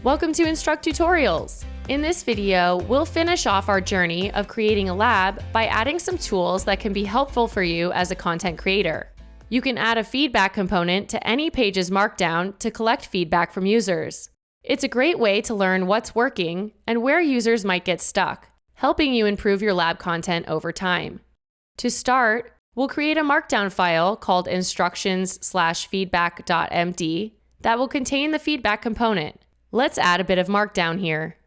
Welcome to Instruqt Tutorials. In this video, we'll finish off our journey of creating a lab by adding some tools that can be helpful for you as a content creator. You can add a feedback component to any page's markdown to collect feedback from users. It's a great way to learn what's working and where users might get stuck, helping you improve your lab content over time. To start, we'll create a markdown file called instructions/feedback.md that will contain the feedback component. Let's add a bit of markdown here.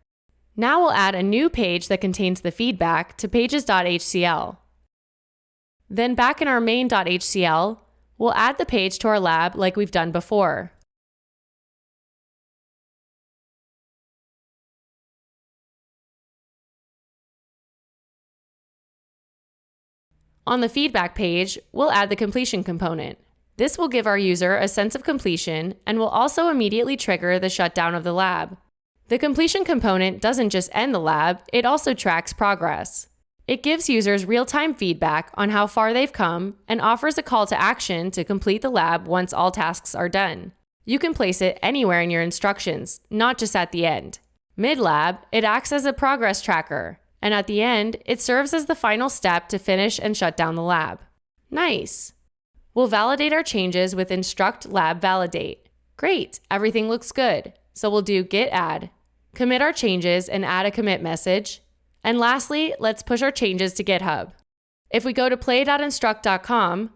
Now we'll add a new page that contains the feedback to pages.htcl. Then back in our main.htcl, we'll add the page to our lab like we've done before. On the feedback page, we'll add the completion component. This will give our user a sense of completion and will also immediately trigger the shutdown of the lab. The completion component doesn't just end the lab, it also tracks progress. It gives users real-time feedback on how far they've come and offers a call to action to complete the lab once all tasks are done. You can place it anywhere in your instructions, not just at the end. Mid-lab, it acts as a progress tracker, and at the end, it serves as the final step to finish and shut down the lab. Nice! We'll validate our changes with Instruqt lab validate. Great, everything looks good. So we'll do git add, commit our changes and add a commit message. And lastly, let's push our changes to GitHub. If we go to play.instruqt.com,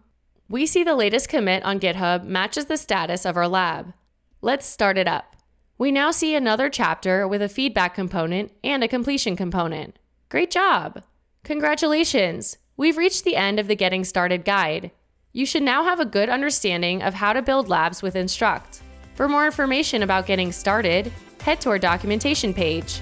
we see the latest commit on GitHub matches the status of our lab. Let's start it up. We now see another chapter with a feedback component and a completion component. Great job! Congratulations! We've reached the end of the Getting Started guide. You should now have a good understanding of how to build labs with Instruqt. For more information about getting started, head to our documentation page.